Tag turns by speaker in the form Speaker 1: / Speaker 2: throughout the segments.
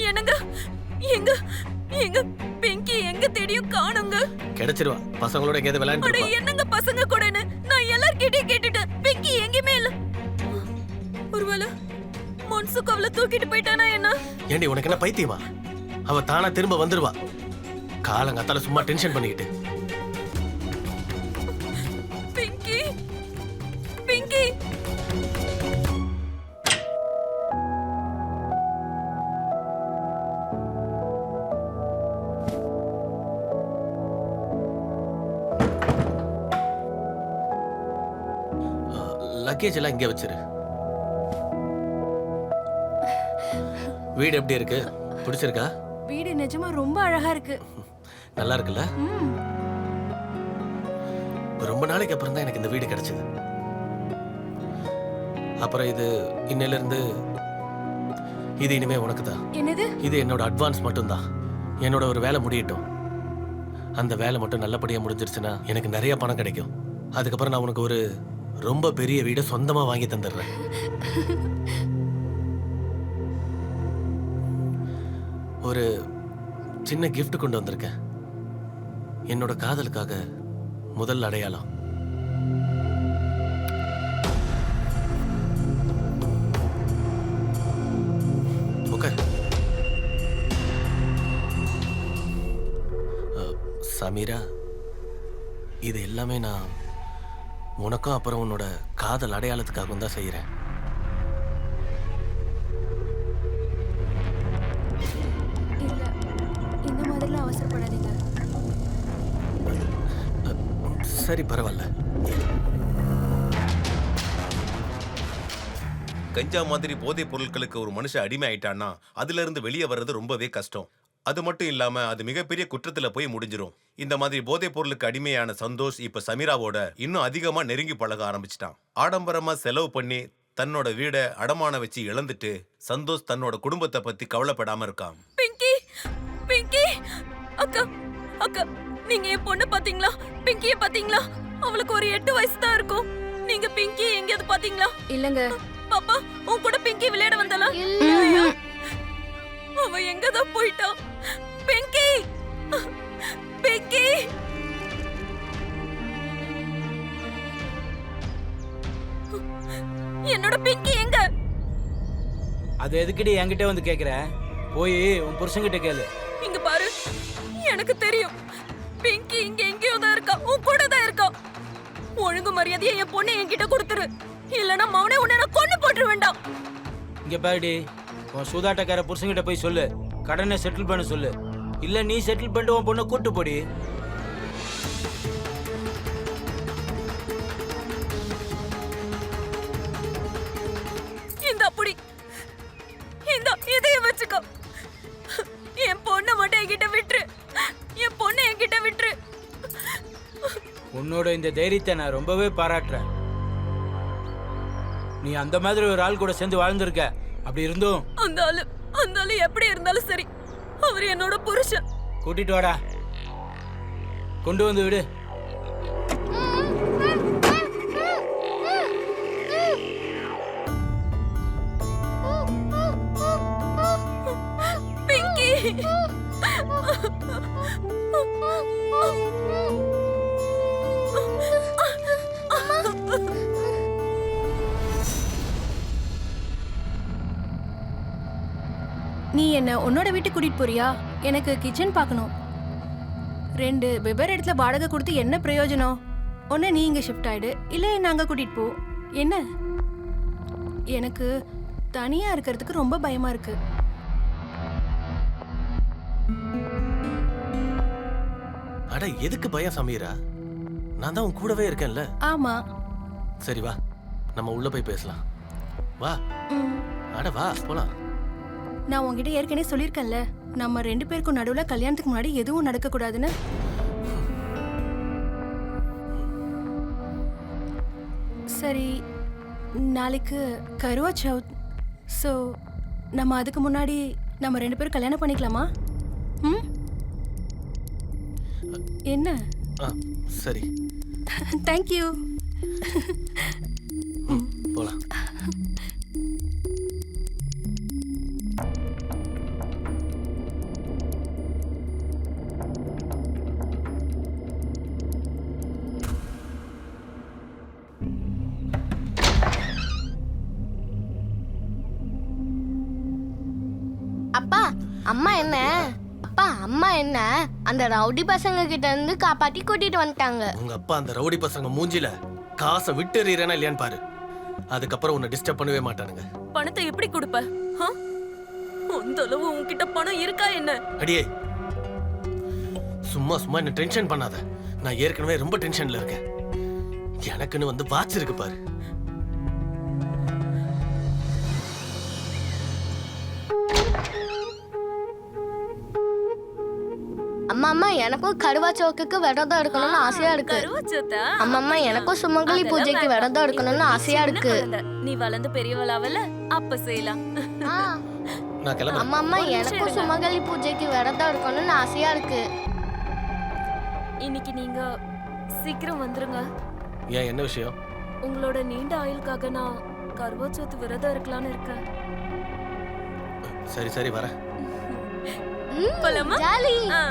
Speaker 1: என்னங்க எங்க எங்க பிங்கி எங்க தேடியும் காணுங்க.
Speaker 2: கிடைச்சிருவா. பசங்களோட எங்கேயாவது விளையாண்டு
Speaker 1: அட என்னங்க பசங்க கூடன்னு நான் எல்லார்கிட்டயும் கேட்டுட்டேன். பிங்கி எங்கேயுமே இல்ல. ஒருவேளை மன்சுக்கு அவளை தூக்கிட்டு போயிட்டானா என்ன?
Speaker 2: ஏண்டி உனக்கு என்ன பைத்தியமா? அவ தானா திரும்ப வந்துருவா. காலங்காத்தால சும்மா டென்ஷன் பண்ணிக்கிட்டு.
Speaker 1: பிங்கி பிங்கி
Speaker 2: லக்கேஜ் எல்லாம் இங்கே வச்சிரு. வீடு எப்படி இருக்கு? பிடிச்சிருக்கா?
Speaker 1: வீடு நிஜமா ரொம்ப அழகா இருக்கு.
Speaker 2: நல்லா இருக்குல்ல? ரொம்ப நாளைக்கு அப்புறம் தான் எனக்கு இந்த வீடு கிடைச்சது. அப்புறம் இது இன்னையில இருந்து இது இனிமே உனக்கு தான்.
Speaker 1: என்னது?
Speaker 2: இது என்னோட அட்வான்ஸ் மட்டும்தான். என்னோட ஒரு வேலை முடியட்டும். அந்த வேலை மட்டும் நல்லபடியா முடிஞ்சிருச்சுன்னா எனக்கு நிறைய பணம் கிடைக்கும். அதுக்கப்புறம் நான் உனக்கு ஒரு ரொம்ப பெரிய வீடை சொந்தமா வாங்கி தந்துடுறேன். ஒரு சின்ன கிஃப்ட் கொண்டு வந்திருக்கேன். என்னோட காதலுக்காக முதல் அடையாளம். உட்கார். சமீரா, இது எல்லாமே நான் உனக்கும் அப்புறம் உன்னோட காதல் அடையாளத்துக்காகவும் தான் செய்யறேன்.
Speaker 1: இல்ல, இந்த மாதிரிலாம் அவசரப்படாதீங்க.
Speaker 2: சரி, பரவாயில்ல.
Speaker 3: கஞ்சா மாதிரி போதைப் பொருட்களுக்கு ஒரு மனுஷன் அடிமை ஆயிட்டான்னா அதுல இருந்து வெளியே வர்றது ரொம்பவே கஷ்டம். அது மட்டும் இல்லாம அது மிகப்பெரிய குற்றத்துல போய் முடிஞ்சிரும். இந்த மாதிரி போதைப் பொருளுக்கு அடிமையான சந்தோஷ் இப்ப சமீராவோட இன்னும் அதிகமா நெருங்கி பழக ஆரம்பிச்சிட்டான். ஆடம்பரமா செலவு பண்ணி தன்னோட வீட அடமான வச்சு இழந்துட்டு சந்தோஷ் தன்னோட குடும்பத்தை பத்தி கவலைப்படாம இருக்கான்.
Speaker 1: பிங்கி பிங்கி அக்கா அக்கா, நீங்க என் பொண்ணு பாத்தீங்களா? பிங்கிய பாத்தீங்களா? அவளுக்கு ஒரு 8 வயசு தான் இருக்கும். நீங்க பிங்கி எங்கேயாவது பாத்தீங்களா?
Speaker 4: இல்லங்க.
Speaker 1: பாப்பா, உன் கூட பிங்கி விளையாட வந்தாளா?
Speaker 4: இல்ல.
Speaker 1: அவ எங்கதான் போயிட்டா? பிங்கி பிங்கி என்னோட பிங்கி எங்க?
Speaker 5: அது எதுக்கிட்ட என்கிட்ட வந்து கேக்குற? போய் உன் புருஷன்கிட்ட கேளு.
Speaker 1: இங்க பாரு, எனக்கு தெரியும் பிங்கி இங்க எங்கேயோ தான் இருக்கா. உன் கூட தான் இருக்கா. ஒழுங்கு மரியாதையா என் பொண்ணை என்கிட்ட கொடுத்துரு. இல்லனா மவனே உன்னை நான் கொன்னு போட்டுற வேண்டாம்.
Speaker 5: இங்க பாருடி, உன் சூதாட்டக்கார புருஷன்கிட்ட போய் சொல்லு, கடனை செட்டில் பண்ண சொல்லு. இல்ல நீ செட்டில் பண்ணிட்டு உன் பொண்ணை கூட்டு போடி.
Speaker 1: இந்த அப்படி இந்த இதைய வச்சுக்கோ. என் பொண்ணை மட்டும் என்கிட்ட விட்டுரு. என் பொண்ணை என்கிட்ட விட்டுரு.
Speaker 5: உன்னோட இந்த தைரியத்தை நான் ரொம்பவே பாராட்டுறேன். நீ அந்த மாதிரி ஒரு ஆள் கூட சேர்ந்து வாழ்ந்திருக்க. அப்படி இருந்தும்
Speaker 1: அந்த ஆளு எப்படி இருந்தாலும் சரி, அவர் என்னோட புருஷன்.
Speaker 5: கூட்டிட்டு வாடா, கொண்டு வந்து விடு.
Speaker 1: பிங்கி
Speaker 4: நீ என்ன உன்னோட வீட்டுக்கு கூட்டிட்டு போறியா? எனக்கு கிச்சன் பார்க்கணும். 2 வெவ்வேறு இடத்துல வாடகை கொடுத்து என்ன பிரயோஜனம்? ஒன்று நீ இங்கே ஷிஃப்ட் ஆயிடு, இல்லை நாங்க கூட்டிட்டு போ. என்ன? எனக்கு தனியா இருக்கிறதுக்கு ரொம்ப பயமா இருக்கு.
Speaker 2: அட எதுக்கு பயம் சமீரா? நான் தான் உன் கூடவே இருக்கேன்ல.
Speaker 4: ஆமா.
Speaker 2: சரி வா, நம்ம உள்ள போய் பேசலாம். வா.
Speaker 4: ம்.
Speaker 2: அட வா போலாம்.
Speaker 4: நான் உங்ககிட்ட ஏற்கனவே சொல்லியிருக்கேன்ல, நம்ம 2 பேருக்கும் நடுவுல கல்யாணத்துக்கு முன்னாடி எதுவும் நடக்க கூடாதுன்னு. சரி, நாளைக்கு கருவா சவுத். ஸோ நம்ம அதுக்கு முன்னாடி நம்ம 2 பேரும் கல்யாணம் பண்ணிக்கலாமா? ம், என்ன?
Speaker 2: சரி.
Speaker 4: தேங்க்யூ.
Speaker 2: போலாம்.
Speaker 6: அப்பா அம்மா என்ன அப்பா அம்மா என்ன அந்த ரவுடி பசங்க கிட்ட இருந்து காப்பாத்தி கூட்டிட்டு வந்துட்டாங்க.
Speaker 2: உங்க அப்பா அந்த ரவுடி பசங்க மூஞ்சில காசை விட்டு எறியறேனா இல்லையான்னு பாரு. அதுக்கப்புறம் உன்னை டிஸ்டர்ப் பண்ணவே மாட்டானுங்க.
Speaker 1: பணத்தை எப்படி கொடுப்ப? அந்த அளவு உன்கிட்ட பணம் இருக்கா என்ன?
Speaker 2: அடியே, சும்மா சும்மா என்ன டென்ஷன் பண்ணாத. நான் ஏற்கனவே ரொம்ப டென்ஷன்ல இருக்கேன். எனக்குன்னு வந்து வாட்ச் இருக்கு பாரு.
Speaker 6: அம்மா அம்மா எனக்கும் கருவா சோக்குக்கு விரதம் எடுக்கணும்னு ஆசையா இருக்கு.
Speaker 1: கருவாச்சோத்தா?
Speaker 6: அம்மா அம்மா எனக்கும் சுமங்கலி பூஜைக்கு விரதம் எடுக்கணும்னு ஆசையா இருக்கு.
Speaker 1: நீ வளர்ந்து பெரியவளாவல அப்ப செய்யலாம்.
Speaker 2: நான் கிளம்புறேன்.
Speaker 6: அம்மா அம்மா எனக்கும் சுமங்கலி பூஜைக்கு விரதம் எடுக்கணும்னு ஆசையா இருக்கு.
Speaker 1: இன்னைக்கு நீங்க சீக்கிரம் வந்துருங்க.
Speaker 2: ஏன், என்ன விஷயம்?
Speaker 1: உங்களோட நீண்ட ஆயுளுக்காக நான் கருவாச்சோத்து விரதம் இருக்கலாம்னு இருக்கேன்.
Speaker 2: சரி சரி வரேன்.
Speaker 1: போலாமா?
Speaker 6: ஜாலி.
Speaker 1: ஆ.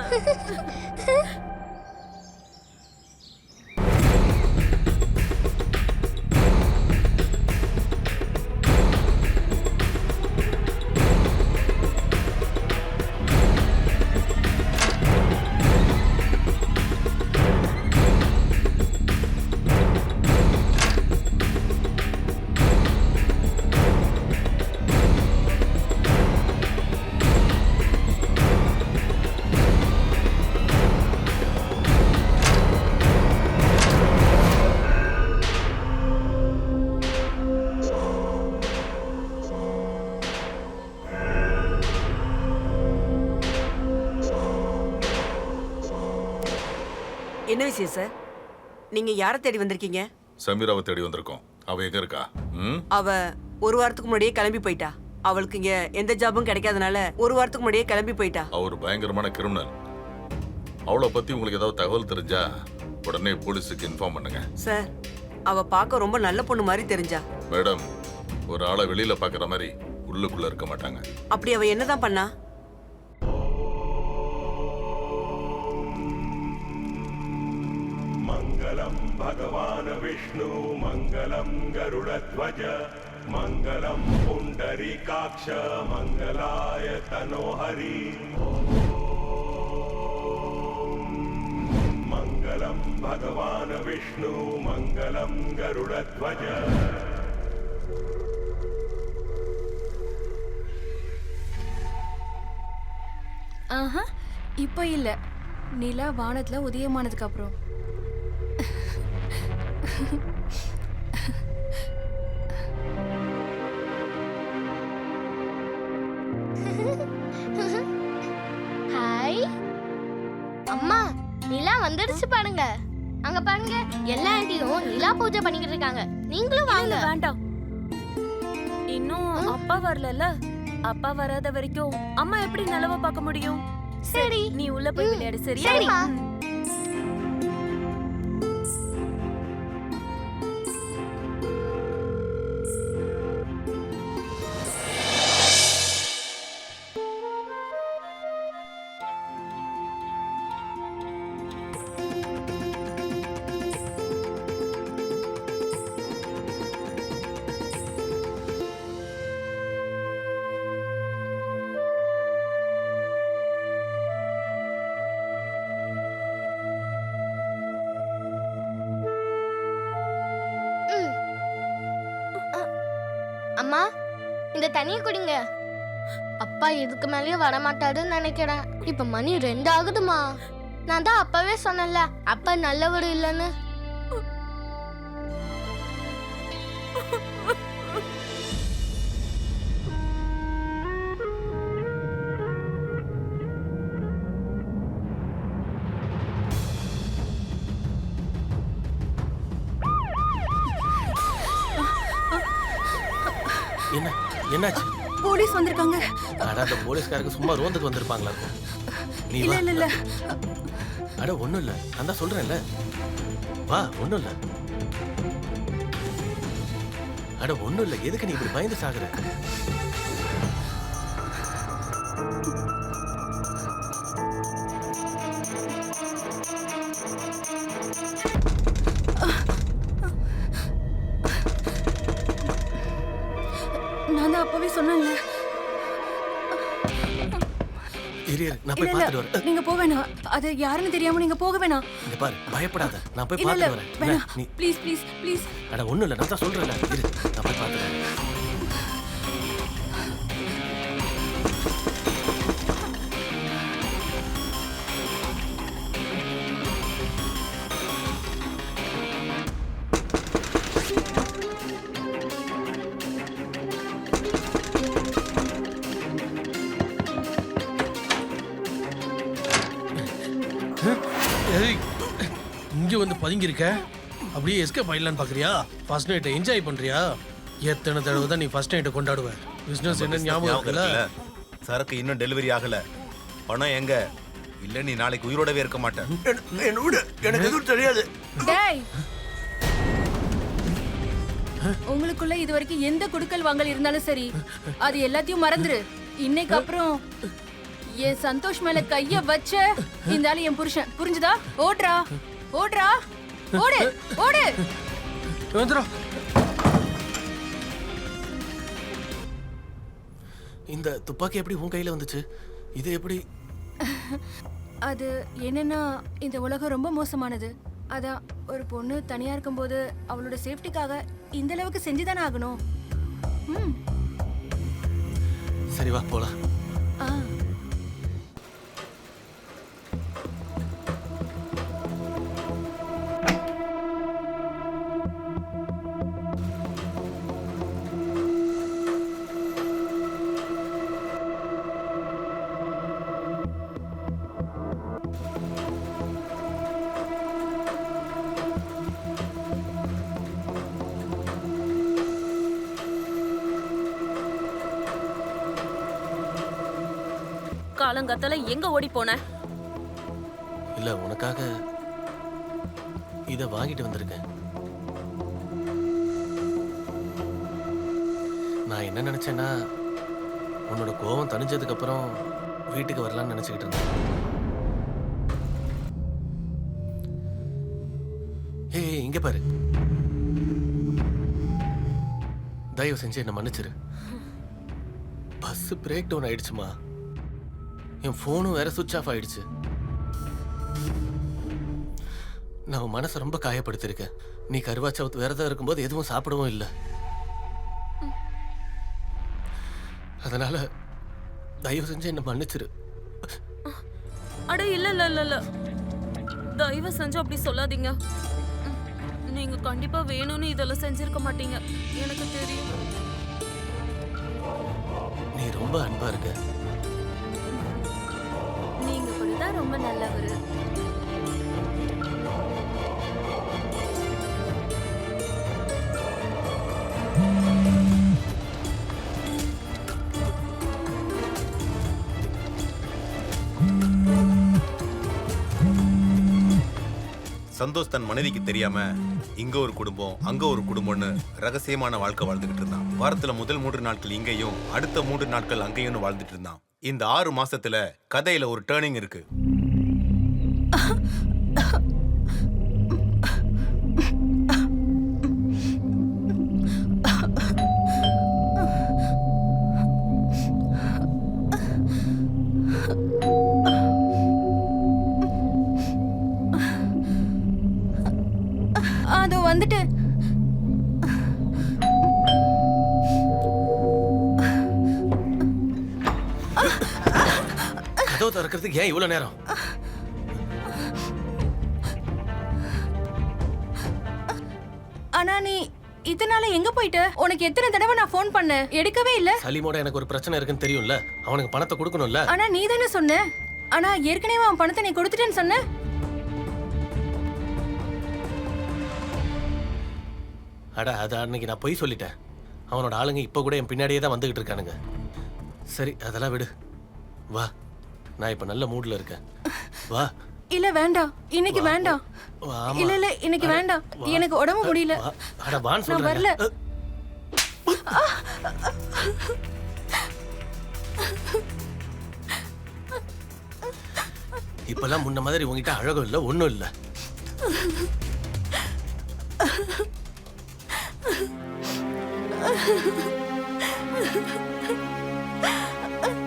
Speaker 7: என்ன விஷயம் சார்? நீங்க யாரை தேடி வந்திருக்கீங்க?
Speaker 8: சமீராவை தேடி வந்திருக்கோம். அவ எங்க இருக்கா?
Speaker 7: அவ ஒரு வாரத்துக்கு முன்னாடியே கிளம்பி போயிட்டா. அவளுக்கு இங்க எந்த ஜாபும் கிடைக்காதனால ஒரு வாரத்துக்கு முன்னாடியே கிளம்பி போயிட்டா.
Speaker 8: அவர் பயங்கரமான கிரிமினல். அவளை பத்தி உங்களுக்கு ஏதாவது தகவல் தெரிஞ்சா உடனே போலீஸுக்கு இன்ஃபார்ம் பண்ணுங்க.
Speaker 7: சார், அவ பார்க்க ரொம்ப நல்ல பொண்ணு மாதிரி தெரிஞ்சா.
Speaker 8: மேடம், ஒரு ஆளை வெளியில பாக்குற மாதிரி உள்ளுக்குள்ள இருக்க மாட்டாங்க.
Speaker 7: அப்படி அவ என்னதான் பண்ணா?
Speaker 9: மங்களம் பகவான் விஷ்ணு மங்களம் கருடத்வஜ மங்களம் புண்டரீகாக்ஷ மங்களாய தனோஹரி மங்களம் பகவான் விஷ்ணு மங்களம் கருடத்வஜ.
Speaker 4: ஆஹா, இப்போ இல்ல. நிலா வானத்துல உதயமானதுக்கு அப்புறம்.
Speaker 6: ஹாய் அம்மா, நிலா வந்துடுச்சு பாருங்க. அங்க பாருங்க, எல்லா ஆண்டியும் நிலா பூஜை பண்ணிக்கிட்டு இருக்காங்க. நீங்களும் வாங்க.
Speaker 1: இல்ல, வேண்டாம். இன்னும் அப்பா வரலல்ல. அப்பா வராத வரைக்கும் அம்மா எப்படி நிலவ பார்க்க முடியும்?
Speaker 6: சரி,
Speaker 1: நீ உள்ள போய் விளையாடு. சரியா?
Speaker 6: சரிம்மா. அம்மா, இந்த தண்ணியை குடிங்க. அப்பா இதுக்கு மேலேயும் வரமாட்டாருன்னு நினைக்கிறேன். இப்ப மணி 2 ஆகுதுமா. நான் தான் அப்பவே சொன்னேன்ல, அப்பா நல்லவர் இல்லைன்னு.
Speaker 2: என்ன, என்னாச்சு?
Speaker 4: போலீஸ் வந்திருக்காங்க.
Speaker 2: அட, அந்த போலீஸ்காரங்க சும்மா ரோந்துக்கு வந்திருப்பாங்களா இருக்கும். நீ
Speaker 4: இல்ல
Speaker 2: வா.
Speaker 4: இல்ல இல்ல.
Speaker 2: அட, ஒண்ணும் இல்ல. நான் தான் சொல்றேன்ல. வா, ஒண்ணும் இல்ல. அட, ஒண்ணும் இல்ல. எதுக்கு நீ இப்படி பயந்து சாகுற?
Speaker 4: நான் தான் அப்பவே சொன்னேன்ல.
Speaker 2: இரு நான்
Speaker 4: இல்ல
Speaker 2: போய்
Speaker 4: இல்ல
Speaker 2: பார்த்துட்டு வரேன்.
Speaker 4: நீங்க போக வேணாம். அது யாருன்னு தெரியாம நீங்க போக வேணாம்.
Speaker 2: இங்க பாரு, பயப்படாத, நான் போய்
Speaker 4: இல்ல இல்ல
Speaker 2: பார்த்துட்டு வரேன்.
Speaker 4: வேணாம்.
Speaker 2: நீ
Speaker 4: ப்ளீஸ் ப்ளீஸ் ப்ளீஸ்.
Speaker 2: அட ஒண்ணும் இல்ல, நான் தான் சொல்றேன்ல, இரு நான் போய் பார்த்துட்டு வரேன்.
Speaker 10: ஏய், இங்க வந்து பதுங்கி இருக்க, அப்படியே எஸ்கேப் ஆயிடலான்னு பாக்குறியா? ஃபர்ஸ்ட் நைட்டை என்ஜாய் பண்றியா? எத்தனை தடவை தான் நீ ஃபர்ஸ்ட் நைட்டை கொண்டாடுவ? பிசினஸ் என்ன ஞாபகம் இருக்குல்ல?
Speaker 3: சரக்கு இன்னும் டெலிவரி ஆகல. பணம் எங்க? இல்ல நீ நாளைக்கு உயிரோடவே இருக்க மாட்டேன்.
Speaker 2: என்ன விடு, எனக்கு எதுவும் தெரியாது.
Speaker 4: டேய், உங்களுக்குள்ள இது வரைக்கும் எந்த குடுக்கல் வாங்கல் இருந்தாலும் சரி, அது எல்லாத்தையும் மறந்துரு. இன்னைக்கு அப்புறம் என் சந்தோஷ் மேல கைய வச்ச இந்த ஆளு என் புருஷன், புரிஞ்சுதா? ஓடுறா ஓடுறா, ஓடு ஓடு.
Speaker 10: வந்துடும்.
Speaker 2: இந்த துப்பாக்கி எப்படி உன் கையில வந்துச்சு? இது எப்படி?
Speaker 4: அது என்னன்னா, இந்த உலகம் ரொம்ப மோசமானது. அதான் ஒரு பொண்ணு தனியா இருக்கும்போது அவளோட சேஃப்டிக்காக இந்த அளவுக்கு செஞ்சுதானே ஆகணும்.
Speaker 2: சரி வா போலாம்.
Speaker 4: ஆ
Speaker 1: காலங்கத்தால எங்க ஓடி போன?
Speaker 2: இல்ல உனக்காக இத வாங்கிட்டு வந்திருக்கேன். நான் என்ன நினைச்சேன்னா, உன்னோட கோவம் தணிஞ்சதுக்கு அப்புறம் வீட்டுக்கு வரலாம்னு நினைச்சுக்கிட்டு இருந்தேன். ஏய் இங்க பாரு, தயவு செஞ்சு என்ன மன்னிச்சிரு. பஸ் பிரேக் டவுன் ஆயிடுச்சுமா. என் போனும் வேற சுவிட்ச் ஆஃப் ஆயிடுச்சு. நான் உன் மனசை ரொம்ப காயப்படுத்திருக்கேன். நீ கருவாச்சவத்து விரதம் இருக்கும்போது எதுவும் சாப்பிடவும் இல்லை. அதனால தயவு செஞ்சு என்ன மன்னிச்சிரு.
Speaker 1: அட இல்ல இல்ல இல்ல இல்ல, தயவு செஞ்சு அப்படி சொல்லாதீங்க. நீங்க கண்டிப்பா வேணும்னு இதெல்லாம் செஞ்சிருக்க மாட்டீங்க, எனக்கு தெரியும்.
Speaker 2: நீ ரொம்ப அன்பா இருக்க.
Speaker 1: நீங்க இப்படிதான் ரொம்ப நல்லவரு.
Speaker 3: சந்தோஷ் தன் மனைவிக்கு தெரியாம இங்க ஒரு குடும்பம் அங்க ஒரு குடும்பம்னு ரகசியமான வாழ்க்கை வாழ்ந்துகிட்டு இருந்தான். வாரத்துல முதல் 3 நாட்கள் இங்கேயும் அடுத்த 3 நாட்கள் அங்கேயும் வாழ்ந்துட்டு இருந்தான். இந்த 6 மாசத்துல கதையில ஒரு டேர்னிங் இருக்கு.
Speaker 4: அதோ வந்துட்டு.
Speaker 2: கதவு திறக்கிறதுக்கு ஏன் இவ்வளவு நேரம்?
Speaker 4: ஆனா நீ இதனால எங்க போயிட்ட? உனக்கு எத்தனை தடவை நான் ஃபோன் பண்ணேன், எடுக்கவே இல்ல.
Speaker 2: சலீமோட எனக்கு ஒரு பிரச்சனை இருக்குன்னு தெரியும்ல, அவனுக்கு பணத்தை கொடுக்கணும்ல.
Speaker 4: ஆனா நீ தானே சொன்ன. ஆனா ஏற்கனவே அவன் பணத்தை நீ கொடுத்துட்டேன்னு சொன்ன.
Speaker 2: அட அது அன்னைக்கு நான் பொய் சொல்லிட்டேன். அவனோட ஆளுங்க இப்ப கூட என் பின்னாடியே தான் வந்துகிட்டு இருக்கானுங்க. சரி அதெல்லாம் விடு, வா. நான் இப்ப நல்ல மூட்ல இருக்கேன், வா.
Speaker 4: இல்ல வேண்டாம், இன்னைக்கு வேண்டாம்.
Speaker 2: வாமா.
Speaker 4: இல்ல இல்ல இன்னைக்கு வேண்டாம், எனக்கு உடம்பு முடியல.
Speaker 2: வா. அட வான்னு
Speaker 4: நான் வரல.
Speaker 2: சொல்றேன். இப்பெல்லாம் முன்ன மாதிரி உங்ககிட்ட அழகும் இல்ல, ஒண்ணும் இல்ல.